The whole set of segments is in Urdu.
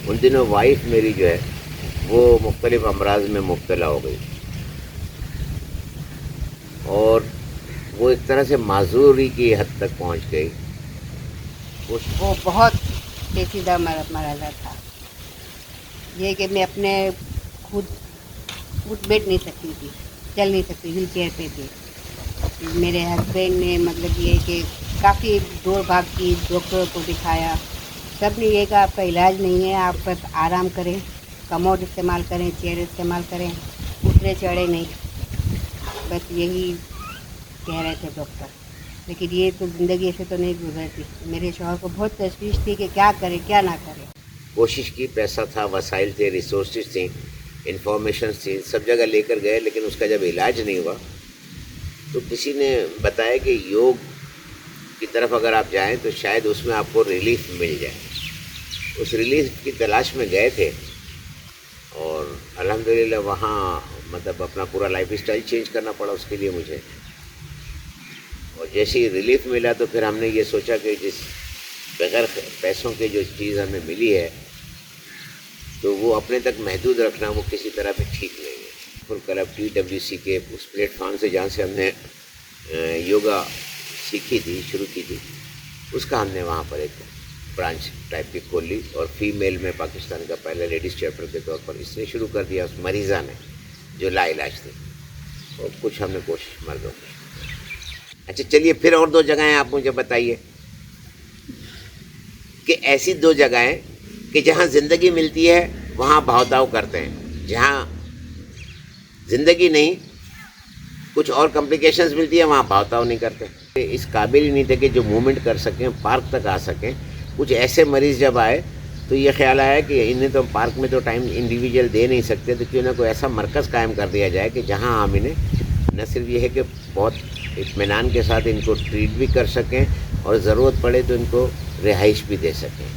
ان دنوں وائف میری جو ہے وہ مختلف امراض میں مبتلا ہو گئی اور وہ ایک طرح سے معذوری کی حد تک پہنچ گئی. وہ بہت پیچیدہ مرحلہ تھا. یہ کہ میں اپنے خود بیٹھ نہیں سکتی تھی، چل نہیں سکتی، ویل چیئر پہ تھی. میرے ہسبینڈ نے مطلب یہ کہ کافی دوڑ بھاگ کی، ڈاکٹروں کو دکھایا. سب نے یہ کہا آپ کا علاج نہیں ہے، آپ بس آرام کریں، کموڈ استعمال کریں، چیئر استعمال کریں، اترے چڑھے نہیں، بس یہی کہہ رہے تھے ڈاکٹر. لیکن یہ تو زندگی ایسے تو نہیں گزرتی. میرے شوہر کو بہت تشویش تھی کہ کیا کرے کیا نہ کرے. کوشش کی، پیسہ تھا، وسائل تھے، ریسورسز تھیں، انفارمیشنز تھیں، سب جگہ لے کر گئے، لیکن اس کا جب علاج نہیں ہوا تو کسی نے بتایا کہ یوگ کی طرف اگر آپ جائیں تو شاید اس میں آپ کو ریلیف مل جائے. اس ریلیف کی تلاش میں گئے تھے اور الحمدللہ وہاں مطلب اپنا پورا لائف اسٹائل چینج کرنا پڑا اس کے لیے مجھے. اور جیسے ہی ریلیف ملا تو پھر ہم نے یہ سوچا کہ جس بغیر پیسوں کے جو چیز ہمیں ملی ہے تو وہ اپنے تک محدود رکھنا وہ کسی طرح بھی ٹھیک نہیں ہے. فل کلب TWC کے اس پلیٹ فارم سے جہاں سے ہم نے یوگا سیکھی تھی، شروع کی تھی، اس کا ہم نے وہاں پر ایک برانچ ٹائپ کی کھول لی اور فیمیل میں پاکستان کا پہلا لیڈیز چیپٹر کے طور پر اس نے شروع کر دیا اس مریضہ نے جو لا علاج تھے، اور کچھ ہم نے کوشش مردوں کی. اچھا چلیے پھر اور 2 جگہیں آپ مجھے بتائیے کہ ایسی 2 جگہیں کہ جہاں زندگی ملتی ہے وہاں بھاؤ تاؤ کرتے ہیں، جہاں زندگی نہیں کچھ اور کمپلیکیشنز ملتی ہے وہاں بھاؤ تاؤ نہیں کرتے. اس قابل ہی نہیں تھے کہ جو موومنٹ کر سکیں، پارک تک آ سکیں. کچھ ایسے مریض جب آئے تو یہ خیال آیا کہ انہیں تو پارک میں تو ٹائم انڈیویجول دے نہیں سکتے، تو کیوں نہ کوئی ایسا مرکز قائم کر دیا جائے کہ جہاں ہم انہیں نہ صرف یہ ہے کہ بہت اطمینان کے ساتھ ان کو ٹریٹ بھی کر سکیں اور ضرورت پڑے تو ان کو رہائش بھی دے سکیں.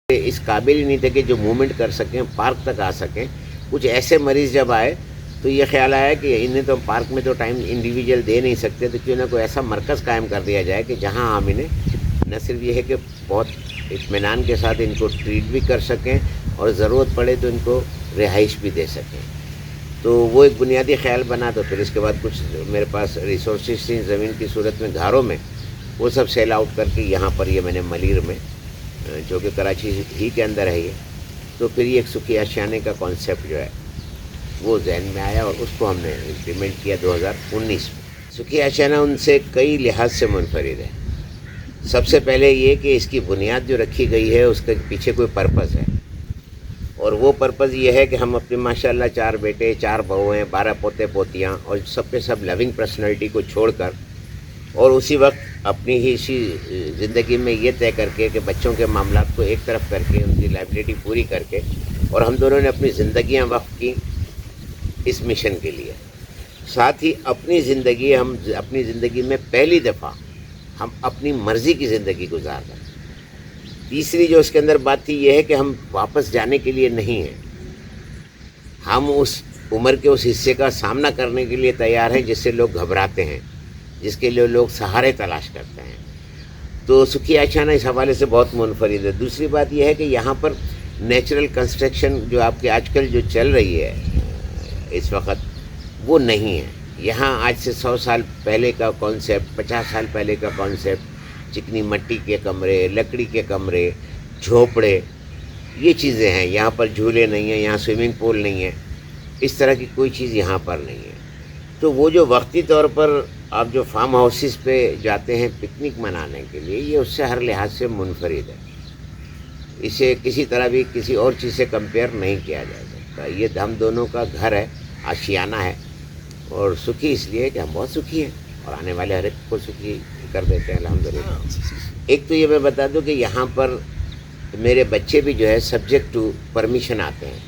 اس قابل ہی نہیں تھے کہ جو موومنٹ کر سکیں، پارک تک آ سکیں. کچھ ایسے مریض جب آئے تو یہ خیال آیا کہ انہیں تو پارک میں تو ٹائم انڈیویجول دے نہیں سکتے، تو کیوں نہ کوئی ایسا مرکز قائم کر دیا جائے کہ جہاں ہم انہیں نہ صرف یہ ہے کہ بہت اطمینان کے ساتھ ان کو ٹریٹ بھی کر سکیں اور ضرورت پڑے تو ان کو رہائش بھی دے سکیں. تو وہ ایک بنیادی خیال بنا. تو پھر اس کے بعد کچھ میرے پاس ریسورسز تھیں زمین کی صورت میں گھروں میں، وہ سب سیل آؤٹ کر کے یہاں پر یہ میں نے ملیر میں جو کہ کراچی ہی کے اندر ہے یہ، تو پھر یہ ایک سکھی آشیانے کا کانسیپٹ جو ہے وہ ذہن میں آیا اور اس کو ہم نے امپلیمنٹ کیا 2019 میں. سکھی آشیانہ ان سے کئی لحاظ سے منفرد ہے. سب سے پہلے یہ کہ اس کی بنیاد جو رکھی گئی ہے اس کے پیچھے کوئی پرپز ہے، اور وہ پرپز یہ ہے کہ ہم اپنے ماشاءاللہ 4 بیٹے 4 بہویں 12 پوتے پوتیاں اور سب کے سب لونگ پرسنالٹی کو چھوڑ کر اور اسی وقت اپنی ہی اسی زندگی میں یہ طے کر کے کہ بچوں کے معاملات کو ایک طرف کر کے ان کی لائبلٹی پوری کر کے، اور ہم دونوں نے اپنی زندگیاں وقف کی اس مشن کے لیے. ساتھ ہی اپنی زندگی میں پہلی دفعہ ہم اپنی مرضی کی زندگی گزار رہے ہیں. تیسری جو اس کے اندر بات تھی یہ ہے کہ ہم واپس جانے کے لیے نہیں ہیں، ہم اس عمر کے اس حصے کا سامنا کرنے کے لیے تیار ہیں جس سے لوگ گھبراتے ہیں، جس کے لیے لوگ سہارے تلاش کرتے ہیں. تو سکھی آشیانہ اس حوالے سے بہت منفرد ہے. دوسری بات یہ ہے کہ یہاں پر نیچرل کنسٹرکشن جو آپ کے آج کل جو چل رہی ہے اس وقت وہ نہیں ہے. یہاں آج سے 100 سال پہلے کا کانسیپٹ، 50 سال پہلے کا کانسیپٹ، چکنی مٹی کے کمرے، لکڑی کے کمرے، جھوپڑے، یہ چیزیں ہیں. یہاں پر جھولے نہیں ہیں، یہاں سوئمنگ پول نہیں ہے، اس طرح کی کوئی چیز یہاں پر نہیں ہے. تو وہ جو وقتی طور پر آپ جو فارم ہاؤسز پہ جاتے ہیں پکنک منانے کے لیے، یہ اس سے ہر لحاظ سے منفرد ہے. اسے کسی طرح بھی کسی اور چیز سے کمپیئر نہیں کیا جا سکتا. یہ ہم دونوں کا گھر ہے، آشیانہ ہے، اور سکھی اس لیے کہ ہم بہت سکھی ہیں. اور آنے والے ہر ایک کو سکھی کر دیتے ہیں الحمدللہ. ایک تو یہ میں بتا دوں کہ یہاں پر میرے بچے بھی جو ہے سبجیکٹ ٹو پرمیشن آتے ہیں.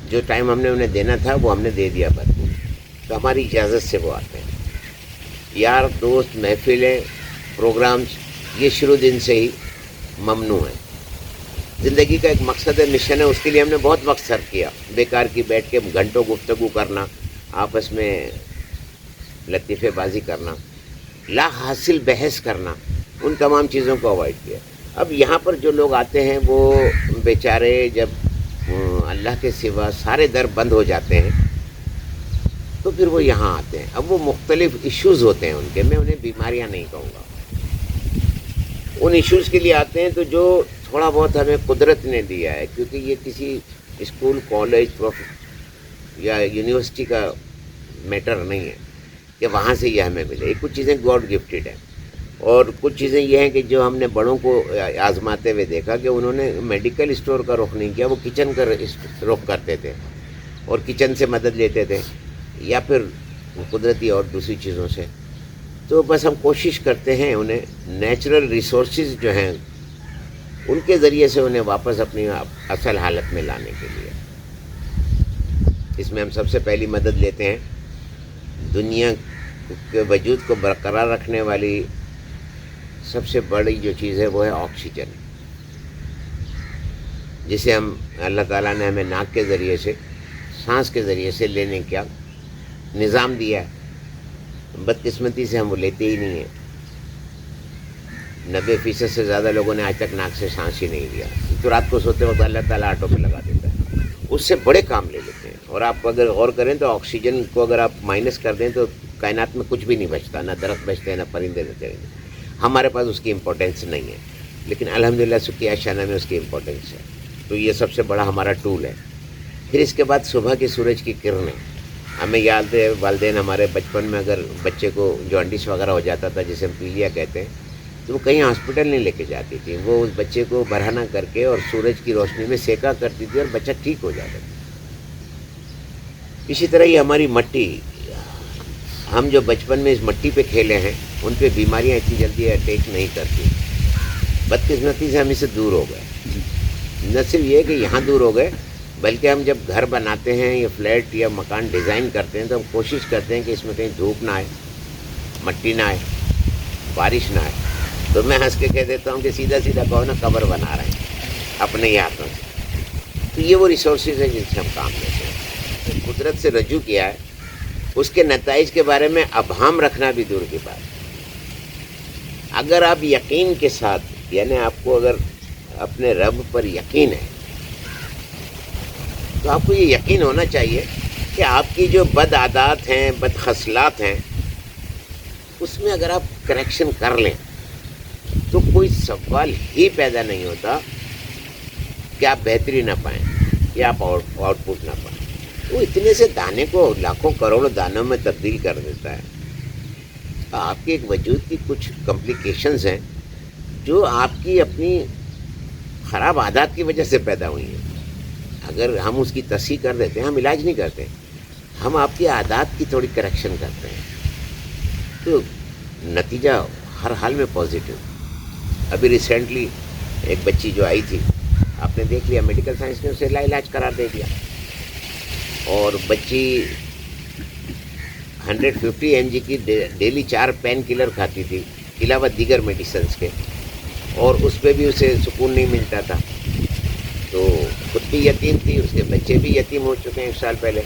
جو ٹائم ہم نے انہیں دینا تھا وہ ہم نے دے دیا بھرپور, تو ہماری اجازت سے وہ آتے ہیں. یار دوست, محفلیں, پروگرامز یہ شروع دن سے ہی ممنوع ہیں. زندگی کا ایک مقصد ہے, مشن ہے, اس کے لیے ہم نے بہت وقت صرف کیا. بیکار کی بیٹھ کے گھنٹوں گفتگو کرنا, آپس میں لطیفے بازی کرنا, لا حاصل بحث کرنا, ان تمام چیزوں کو اوائڈ کیا. اب یہاں پر جو لوگ آتے ہیں وہ بیچارے جب اللہ کے سوا سارے در بند ہو جاتے ہیں تو پھر وہ یہاں آتے ہیں. اب وہ مختلف ایشوز ہوتے ہیں ان کے, میں انہیں بیماریاں نہیں کہوں گا, ان ایشوز کے لیے آتے ہیں. تو جو تھوڑا بہت ہمیں قدرت نے دیا ہے, کیونکہ یہ کسی اسکول, کالج یا یونیورسٹی کا میٹر نہیں ہے کہ وہاں سے یہ ہمیں ملے. کچھ چیزیں گاڈ گفٹیڈ ہیں, اور کچھ چیزیں یہ ہیں کہ جو ہم نے بڑوں کو آزماتے ہوئے دیکھا کہ انہوں نے میڈیکل اسٹور کا رخ نہیں کیا, وہ کچن کا رخ کرتے تھے اور کچن سے مدد لیتے تھے, یا پھر قدرتی اور دوسری چیزوں سے. تو بس ہم کوشش کرتے ہیں انہیں نیچرل ریسورسز جو ہیں ان کے ذریعے سے انہیں واپس اپنی اصل حالت میں لانے کے لیے. اس میں ہم سب سے پہلی مدد لیتے ہیں دنیا کے وجود کو برقرار رکھنے والی سب سے بڑی جو چیز ہے وہ ہے آکسیجن, جسے ہم اللہ تعالیٰ نے ہمیں ناک کے ذریعے سے, سانس کے ذریعے سے لینے کا نظام دیا ہے. بدقسمتی سے ہم وہ لیتے ہی نہیں ہیں. 90% سے زیادہ لوگوں نے آج تک ناک سے سانس ہی نہیں لیا. تو رات کو سوتے وقت اللہ تعالیٰ آٹو پہ لگا دیتا ہے, اس سے بڑے کام لے لیتے ہیں. اور آپ اگر غور کریں تو آکسیجن کو اگر آپ مائنس کر دیں تو کائنات میں کچھ بھی نہیں بچتا, نہ درخت بچتے ہیں, نہ پرندے بچتے ہیں. ہمارے پاس اس کی امپورٹینس نہیں ہے, لیکن الحمدللہ سکیہ شانہ میں اس کی امپورٹینس ہے. تو یہ سب سے بڑا ہمارا ٹول ہے. پھر اس کے بعد صبح کی سورج کی کرنیں. ہمیں یاد ہے والدین ہمارے بچپن میں اگر بچے کو جانڈس وغیرہ ہو جاتا تھا, جسے ہم پیلیا کہتے ہیں, تو وہ کہیں ہاسپٹل نہیں لے کے جاتی تھی. وہ اس بچے کو برہنہ کر کے اور سورج کی روشنی میں سیکا کرتی تھی اور بچہ ٹھیک ہو جاتا تھا. اسی طرح یہ ہماری مٹی, ہم جو بچپن میں اس مٹی پہ کھیلے ہیں ان پہ بیماریاں اتنی جلدی اٹیک نہیں کرتی. بدقسمتی سے ہم اس سے دور ہو گئے. نہ صرف یہ کہ یہاں دور ہو گئے, بلکہ ہم جب گھر بناتے ہیں یا فلیٹ یا مکان ڈیزائن کرتے ہیں تو ہم کوشش کرتے ہیں کہ اس میں کہیں دھوپ نہ آئے, مٹی نہ آئے, بارش نہ آئے. تو میں ہنس کے کہہ دیتا ہوں کہ سیدھا سیدھا کہو نا قبر بنا رہے ہیں اپنے ہی ہاتھوں سے. تو یہ وہ ریسورسز ہیں جن سے ہم کام لیتے ہیں. قدرت سے رجوع کیا ہے, اس کے نتائج کے بارے میں ابہام رکھنا بھی دور کی بات. اگر آپ یقین کے ساتھ, یعنی آپ کو اگر اپنے رب پر یقین ہے, تو آپ کو یہ یقین ہونا چاہیے کہ آپ کی جو بد عادات ہیں, بد خصلات ہیں, اس میں اگر آپ کریکشن کر لیں تو کوئی سوال ہی پیدا نہیں ہوتا کہ آپ بہتری نہ پائیں یا آپ آؤٹ پٹ نہ پائیں. وہ اتنے سے دانے کو لاکھوں کروڑوں دانوں میں تبدیل کر دیتا ہے. آپ کے ایک وجود کی کچھ کمپلیکیشنز ہیں جو آپ کی اپنی خراب عادات کی وجہ سے پیدا ہوئی ہیں. اگر ہم اس کی تصحیح کر دیتے ہیں, ہم علاج نہیں کرتے, ہم آپ کی عادات کی تھوڑی کریکشن کرتے ہیں, تو نتیجہ ہر حال میں پازیٹیو. ابھی ریسنٹلی ایک بچی جو آئی تھی, آپ نے دیکھ لیا, میڈیکل سائنس نے اسے لا علاج قرار دے دیا, اور بچی 150 mg کی ڈیلی 4 پین کلر کھاتی تھی علاوہ دیگر میڈیسنس کے, اور اس پہ بھی اسے سکون نہیں ملتا تھا. تو خود بھی یتیم تھی, اس کے بچے بھی یتیم ہو چکے ہیں 1 سال پہلے.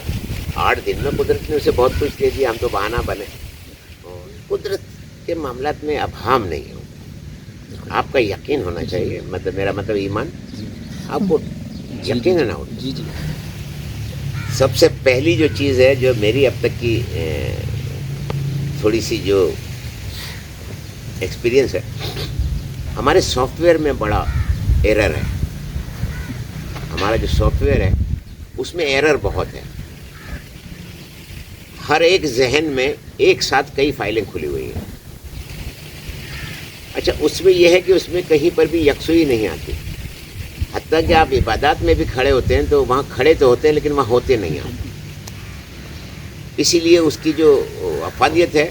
8 دن میں قدرت نے اسے بہت کچھ دے دیا, ہم تو بہانہ بنے. اور قدرت کے معاملات میں ابہام نہیں ہوتا, آپ کا یقین ہونا چاہیے. مطلب میرا مطلب ایمان, آپ کو یقین ہے نا. جی جی. سب سے پہلی جو چیز ہے جو میری اب تک کی تھوڑی سی جو ایکسپیرینس ہے, ہمارے سافٹ ویئر میں بڑا ایرر ہے. ہمارا جو سافٹ ویئر ہے اس میں ایرر بہت ہے. ہر ایک ذہن میں ایک ساتھ کئی فائلیں کھلی ہوئی ہیں. اچھا, اس میں یہ ہے کہ اس میں کہیں پر بھی یکسوئی نہیں آتی. حتیٰ کہ آپ عبادات میں بھی کھڑے ہوتے ہیں تو وہاں کھڑے تو ہوتے ہیں لیکن وہاں ہوتے نہیں آپ. اسی لیے اس کی جو افادیت ہے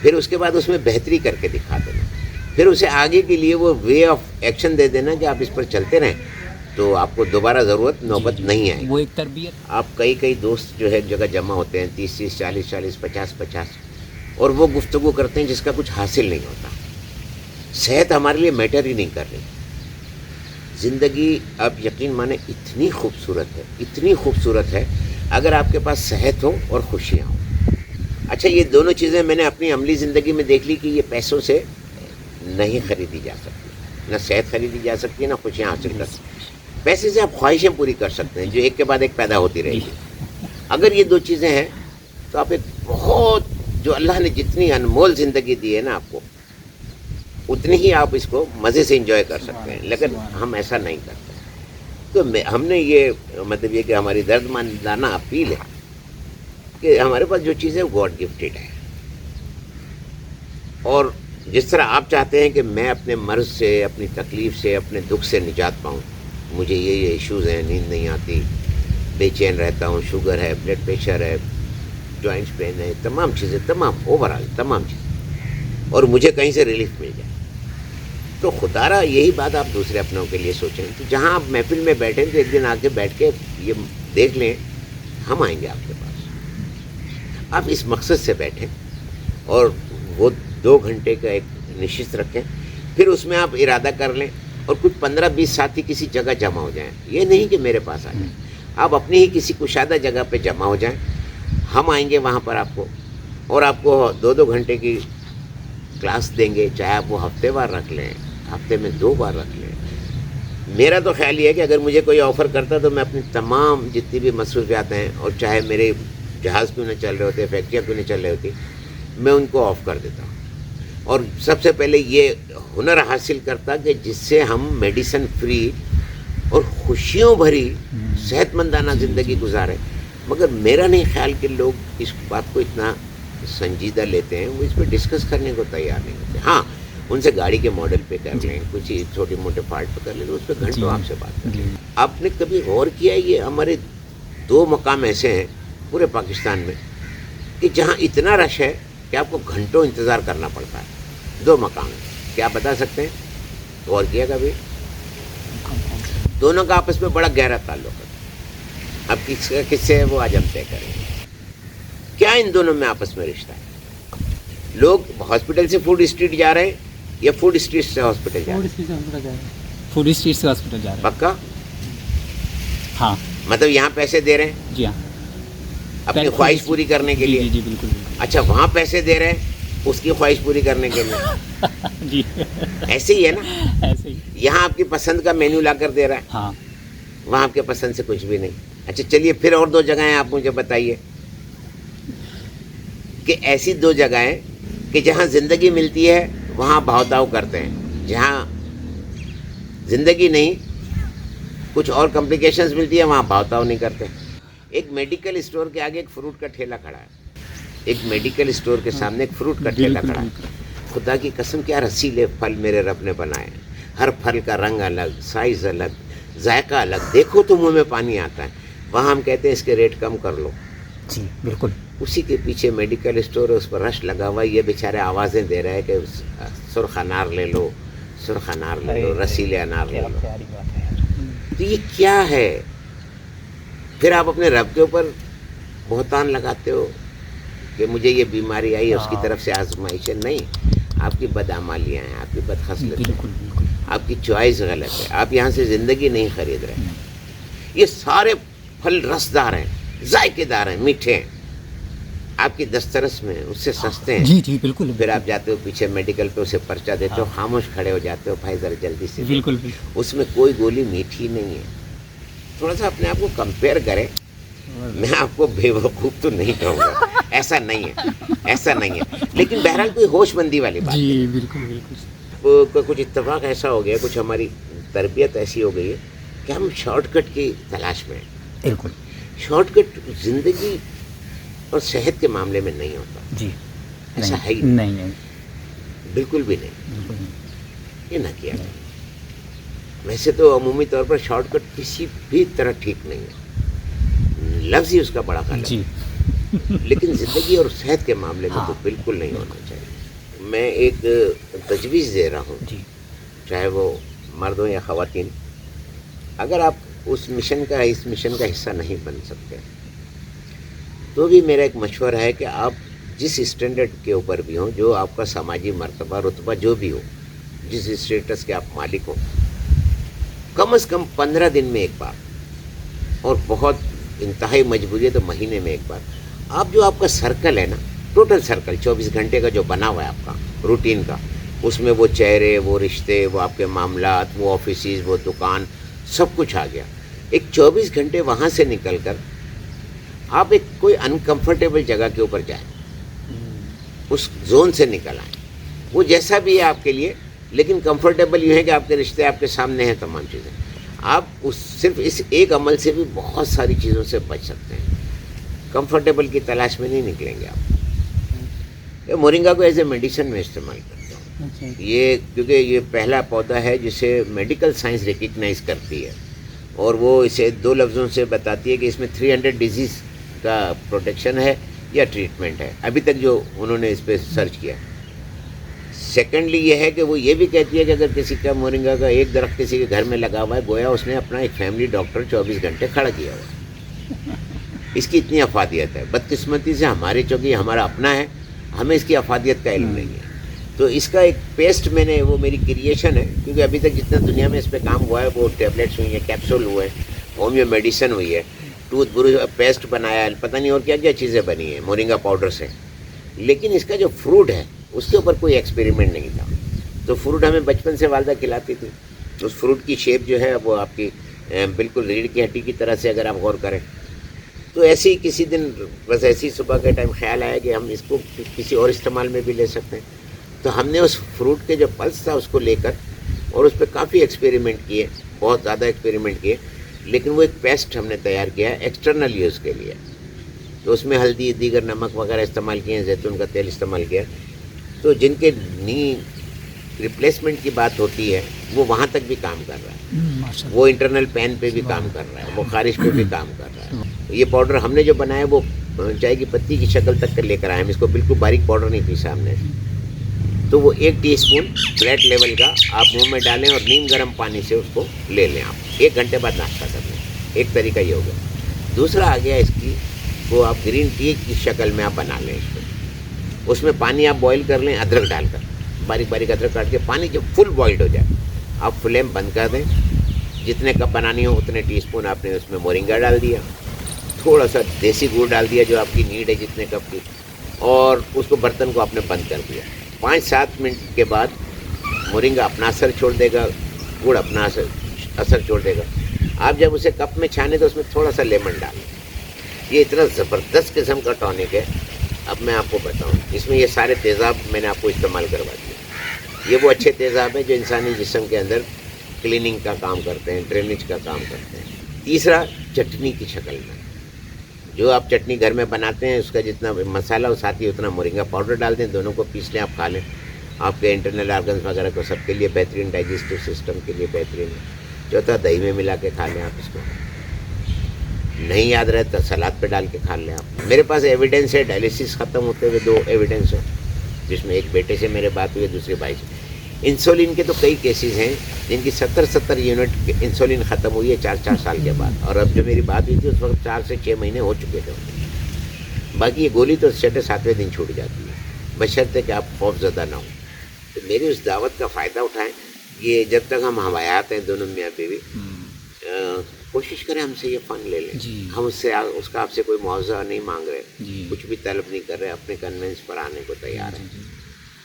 پھر اس کے بعد اس میں بہتری کر کے دکھا دینا, پھر اسے آگے کے لیے وہ وے آف ایکشن دے دینا کہ آپ اس پر چلتے رہیں تو آپ کو دوبارہ ضرورت نوبت نہیں آئے. وہ ایک تربیت. آپ کئی دوست جو ہے ایک جگہ جمع ہوتے ہیں 30 40 50 اور وہ گفتگو کرتے ہیں جس کا کچھ حاصل نہیں ہوتا. صحت ہمارے لیے میٹر ہی نہیں کر رہی. زندگی آپ یقین مانیں اتنی خوبصورت ہے اگر آپ کے پاس صحت ہو اور خوشیاں ہوں. اچھا یہ دونوں چیزیں میں نے اپنی عملی زندگی میں دیکھ لی کہ یہ پیسوں سے نہیں خریدی جا سکتی, نہ صحت خریدی جا سکتی نہ خوشیاں حاصل کر سکتی. پیسے سے آپ خواہشیں پوری کر سکتے ہیں جو ایک کے بعد ایک پیدا ہوتی رہے گی. اگر یہ دو چیزیں ہیں تو آپ ایک بہت, جو اللہ نے جتنی انمول زندگی دی ہے نا آپ کو, اتنی ہی آپ اس کو مزے سے انجوائے کر سکتے ہیں. لیکن ہم ایسا نہیں کرتے. تو ہم نے یہ مطلب یہ کہ ہماری درد مندانہ اپیل ہے کہ ہمارے پاس جو چیز ہے وہ گاڈ گفٹیڈ ہے, اور جس طرح آپ چاہتے ہیں کہ میں اپنے مرض سے, اپنی تکلیف سے, اپنے دکھ سے نجات پاؤں, مجھے یہ ایشوز ہیں, نیند نہیں آتی, بے چین رہتا ہوں, شوگر ہے, بلڈ پریشر ہے, جوائنٹس پین ہے, تمام چیزیں, اوور آل تمام چیزیں, اور مجھے کہیں سے ریلیف مل جائے, تو خدا را یہی بات آپ دوسرے اپنوں کے لیے سوچیں. تو جہاں آپ محفل میں بیٹھیں تو ایک دن آ کے بیٹھ کے یہ دیکھ لیں ہم آئیں گے آپ کے پاس. آپ اس مقصد سے بیٹھیں اور وہ 2 گھنٹے کا ایک نشست رکھیں, پھر اس میں آپ ارادہ کر لیں اور کچھ 15-20 ساتھی کسی جگہ جمع ہو جائیں. یہ نہیں کہ میرے پاس آ جائیں, آپ اپنی ہی کسی کشادہ جگہ پہ جمع ہو جائیں. ہم آئیں گے وہاں پر آپ کو, اور آپ کو 2 گھنٹے کی کلاس دیں گے, چاہے آپ وہ ہفتے وار رکھ لیں, ہفتے میں 2 بار رکھ لیں. میرا تو خیال یہ ہے کہ اگر مجھے کوئی آفر کرتا تو میں اپنی تمام جتنی بھی مصروفیات ہیں, اور چاہے میرے جہاز کیوں نہ چل رہے ہوتے, فیکٹریاں کیوں نہ چل رہی ہوتی, میں ان کو آف کر دیتا ہوں. اور سب سے پہلے یہ ہنر حاصل کرتا کہ جس سے ہم میڈیسن فری اور خوشیوں بھری صحت مندانہ زندگی گزاریں. مگر میرا نہیں خیال کہ لوگ اس بات کو اتنا سنجیدہ لیتے ہیں, وہ اس پہ ڈسکس کرنے کو تیار نہیں ہوتے. ہاں ان سے گاڑی کے ماڈل پہ کر لیں, کچھ چھوٹے موٹے پارٹ پہ کر لیں, تو اس پہ گھنٹوں آپ سے بات کریں. آپ نے کبھی غور کیا یہ ہمارے 2 مقام ایسے ہیں پورے پاکستان میں کہ جہاں اتنا رش ہے کہ آپ کو گھنٹوں انتظار کرنا پڑتا ہے. 2 مقام ہیں, کیا آپ بتا سکتے ہیں؟ غور کیا کبھی؟ دونوں کا آپس میں بڑا گہرا تعلق ہے. اب کس سے ہے وہ آج ہم طے کریں گے. کیا ان دونوں میں آپس میں رشتہ ہے؟ لوگ ہاسپٹل سے فوڈ اسٹریٹ جا رہے ہیں یا فوڈ اسٹریٹ سے ہاسپٹل جا رہے ہیں؟ فوڈ اسٹریٹ سے ہاسپٹل جا رہے ہیں. پکا؟ ہاں, مطلب یہاں پیسے دے رہے ہیں جی ہاں, اپنی خواہش پوری کرنے کے لیے. جی بالکل. اچھا وہاں پیسے دے رہے ہیں اس کی خواہش پوری کرنے کے لیے. جی ایسے ہی ہے نا, ایسے ہی. یہاں آپ کی پسند کا مینیو لا کر دے رہا ہے, ہاں, وہاں آپ کے پسند سے کچھ بھی نہیں. اچھا چلیے پھر اور 2 جگہیں آپ مجھے بتائیے کہ ایسی 2 جگہیں کہ جہاں زندگی ملتی ہے وہاں بھاؤ تاؤ کرتے ہیں, جہاں زندگی نہیں کچھ اور کمپلیکیشنز ملتی ہے وہاں بھاؤ تاؤ نہیں کرتے. ایک میڈیکل اسٹور کے آگے ایک فروٹ کا ٹھیلا کھڑا ہے, ایک میڈیکل اسٹور کے سامنے ایک فروٹ کا ٹھیلا کھڑا ہے. خدا کی قسم کیا رسیلے پھل میرے رب نے بنائے ہیں. ہر پھل کا رنگ الگ, سائز الگ, ذائقہ الگ, دیکھو تو منہ میں پانی آتا ہے. وہاں ہم کہتے ہیں اس کے ریٹ کم کر لو. جی بالکل. اسی کے پیچھے میڈیکل اسٹور ہے, اس پر رش لگا ہوا ہے. یہ بیچارے آوازیں دے رہے ہیں کہ سرخ انار لے لو, سرخ انار لے لو, رسیلے انار لے لو. تو یہ کیا ہے؟ پھر آپ اپنے رب کے اوپر بہتان لگاتے ہو کہ مجھے یہ بیماری آئی, اس کی طرف سے آزمائش ہے. نہیں, آپ کی بدعمالیاں ہیں, آپ کی بدخصلت ہے, آپ کی چوائس غلط ہے. آپ یہاں سے زندگی نہیں خرید رہے. یہ سارے پھل رسدار ہیں, ذائقے دار ہیں, میٹھے ہیں, آپ کی دسترس میں اس سے سستے ہیں. جی بالکل. پھر آپ جاتے ہو پیچھے میڈیکل پہ اسے پرچہ دیتے ہو, خاموش کھڑے ہو جاتے ہو, بھائی ذرا جلدی سے. بالکل. اس میں کوئی گولی میٹھی نہیں ہے. تھوڑا سا اپنے آپ کو کمپیئر کریں. میں آپ کو بے وقوف تو نہیں کہوں گا, ایسا نہیں ہے, ایسا نہیں ہے. لیکن بہرحال کوئی ہوش مندی والی بات. جی بالکل. کچھ اتفاق ایسا ہو گیا, کچھ ہماری تربیت ایسی ہو گئی ہے کہ ہم شارٹ کٹ کی تلاش میں ہیں. بالکل. شارٹ کٹ زندگی اور صحت کے معاملے میں نہیں ہوتا. جی ایسا ہے ہی نہیں, بالکل بھی نہیں. یہ نہ کیا جائے. ویسے تو عمومی طور پر شارٹ کٹ کسی بھی طرح ٹھیک نہیں ہے, لفظ ہی اس کا بڑا غلط ہے. لیکن زندگی اور صحت کے معاملے میں ہاں، تو بالکل نہیں ہونا چاہیے. میں ایک تجویز دے رہا ہوں، جی چاہے وہ مرد ہوں یا خواتین، اگر آپ اس مشن کا حصہ نہیں بن سکتے تو بھی میرا ایک مشورہ ہے کہ آپ جس اسٹینڈرڈ کے اوپر بھی ہوں، جو آپ کا سماجی مرتبہ رتبہ جو بھی ہو، جس اسٹیٹس کے آپ مالک ہوں، کم از کم 15 دن میں ایک بار، اور بہت انتہائی مجبوری ہے تو مہینے میں ایک بار، آپ جو آپ کا سرکل ہے نا، ٹوٹل سرکل 24 گھنٹے کا جو بنا ہوا ہے آپ کا روٹین کا، اس میں وہ چہرے، وہ رشتے، وہ آپ کے معاملات، وہ آفیسز، وہ دکان، سب کچھ آ گیا. ایک 24 گھنٹے وہاں سے نکل کر آپ ایک کوئی انکمفرٹیبل جگہ کے اوپر جائیں، اس زون سے نکل آئیں، وہ جیسا بھی ہے آپ کے لیے، لیکن کمفرٹیبل یہ ہے کہ آپ کے رشتے آپ کے سامنے ہیں، تمام چیزیں. آپ صرف اس ایک عمل سے بھی بہت ساری چیزوں سے بچ سکتے ہیں. کمفرٹیبل کی تلاش میں نہیں نکلیں گے آپ. مورنگا کو ایز اے میڈیسن میں استعمال کرتا ہوں. یہ کیونکہ یہ پہلا پودا ہے جسے میڈیکل سائنس ریکگنائز کرتی ہے، اور وہ اسے 2 لفظوں سے بتاتی ہے کہ اس میں 300 ڈیزیز کا پروٹیکشن ہے یا ٹریٹمنٹ ہے، ابھی تک جو انہوں نے اس پہ سرچ کیا. سیکنڈلی یہ ہے کہ وہ یہ بھی کہتی ہے کہ اگر کسی کا مورنگا کا ایک درخت کسی کے گھر میں لگا ہوا ہے، گویا اس نے اپنا ایک فیملی ڈاکٹر 24 گھنٹے کھڑا کیا ہوا ہے. اس کی اتنی افادیت ہے. بدقسمتی سے ہمارے چونکہ ہمارا اپنا ہے، ہمیں اس کی افادیت کا علم نہیں ہے. تو اس کا ایک پیسٹ میں نے، وہ میری کریشن ہے، کیونکہ ابھی تک جتنا دنیا میں اس پہ کام ہوا ہے وہ ٹیبلیٹس ہوئی ہیں، کیپسول ہوئے ہیں، ہومیو میڈیسن ہوئی ہے، ٹوتھ برش پیسٹ بنایا ہے، پتہ نہیں اور کیا کیا چیزیں بنی ہیں مورنگا پاؤڈر سے. لیکن اس کا جو فروٹ ہے اس کے اوپر کوئی ایکسپیریمنٹ نہیں تھا. تو فروٹ ہمیں بچپن سے والدہ کھلاتی تھی. اس فروٹ کی شیپ جو ہے وہ آپ کی بالکل ریڑھ کی ہڈی کی طرح سے، اگر آپ غور کریں تو ایسے ہی کسی دن بس ایسی ہی صبح کے ٹائم خیال آیا کہ ہم اس کو کسی اور استعمال میں بھی لے سکتے ہیں. تو ہم نے اس فروٹ کے جو پلس تھا اس کو لے کر اور اس پہ کافی ایکسپیریمنٹ کیے، بہت زیادہ ایکسپیریمنٹ کیے، لیکن وہ ایک پیسٹ ہم نے تیار کیا ہے ایکسٹرنل یوز کے لیے. تو اس میں ہلدی، دیگر نمک وغیرہ استعمال کیے ہیں، زیتون کا تیل استعمال کیا. تو جن کے نی ریپلیسمنٹ کی بات ہوتی ہے وہ وہاں تک بھی کام کر رہا ہے، وہ انٹرنل پین پہ بھی کام کر رہا ہے، وہ خارش پہ بھی کام کر رہا ہے. یہ پاؤڈر ہم نے جو بنایا وہ چائے کی پتی کی شکل تک کر لے کر آئے ہم اس کو، بالکل باریک پاؤڈر نہیں پیسا ہم نے. تو وہ 1 ٹی اسپون فلیٹ لیول کا آپ منہ میں ڈالیں اور نیم گرم پانی سے اس کو لے لیں. آپ 1 گھنٹے بعد ناشتہ کر لیں. ایک طریقہ یہ ہوگا. دوسرا آ گیا اس کی، وہ آپ گرین ٹی کی شکل میں آپ بنا لیں اس کو. اس میں پانی آپ بوائل کر لیں ادرک ڈال کر، باریک باریک ادرک کاٹ کے. پانی جب فل بوائلڈ ہو جائے آپ فلیم بند کر دیں. جتنے کپ بنانی ہو اتنے ٹی اسپون آپ نے اس میں مورنگا ڈال دیا، تھوڑا سا دیسی گڑ ڈال دیا جو آپ کی نیڈ ہے جتنے کپ کی، اور اس کو برتن کو آپ نے بند کر دیا. 5-7 منٹ کے بعد مورنگا اپنا اثر چھوڑ دے گا، گڑ اپنا اثر چھوڑ دے گا. آپ جب اسے کپ میں چھانے تو اس میں تھوڑا سا لیمن ڈالیں. یہ اتنا زبردست قسم کا ٹونک ہے. اب میں آپ کو بتاؤں، اس میں یہ سارے تیزاب میں نے آپ کو استعمال کروا دیا. یہ وہ اچھے تیزاب ہیں جو انسانی جسم کے اندر کلیننگ کا کام کرتے ہیں، ڈرینیج کا کام کرتے ہیں. تیسرا، چٹنی کی شکل میں جو آپ چٹنی گھر میں بناتے ہیں اس کا جتنا مسالہ ہو ساتھ ہی اتنا مورنگا پاؤڈر ڈال دیں، دونوں کو پیس لیں، آپ کھا لیں. آپ کے انٹرنل آرگنز وغیرہ کو سب کے لیے بہترین، ڈائجسٹو سسٹم کے لیے بہترین ہے. چوتھا، دہی میں ملا کے کھا لیں آپ اس کو. نہیں یاد رہے تو سلاد پہ ڈال کے کھا لیں آپ. میرے پاس ایویڈنس ہے ڈائلیسس ختم ہوتے ہوئے 2 ایویڈنس ہیں، جس میں ایک بیٹے سے میرے بات ہوئی ہے، دوسرے بھائی سے. انسولین کے تو کئی کیسز ہیں جن کی 70 یونٹ انسولین ختم ہوئی ہے 4 سال کے بعد. اور اب جو میری بات ہوئی تھی اس وقت 4 سے 6 مہینے ہو چکے تھے. باقی یہ گولی تو 6ویں دن چھوٹ جاتی ہے، بشرطے کہ آپ خوف زدہ نہ ہوں. تو میری اس دعوت کا فائدہ اٹھائیں. یہ جب تک ہم حیات ہیں دونوں میاں بیوی، کوشش کریں ہم سے یہ فن لے لیں. ہم اس کا آپ سے کوئی معاوضہ نہیں مانگ رہے، کچھ بھی طلب نہیں کر رہے، اپنے کنوینس پر آنے کو تیار ہیں.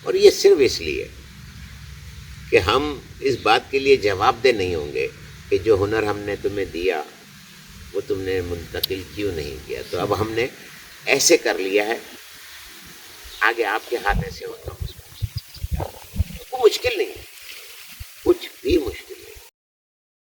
اور یہ صرف اس لیے کہ ہم اس بات کے لیے جواب دہ نہیں ہوں گے کہ جو ہنر ہم نے تمہیں دیا وہ تم نے منتقل کیوں نہیں کیا. تو اب ہم نے ایسے کر لیا ہے، آگے آپ کے ہاتھ ایسے ہوتا ہوں. وہ مشکل نہیں ہے، کچھ بھی مشکل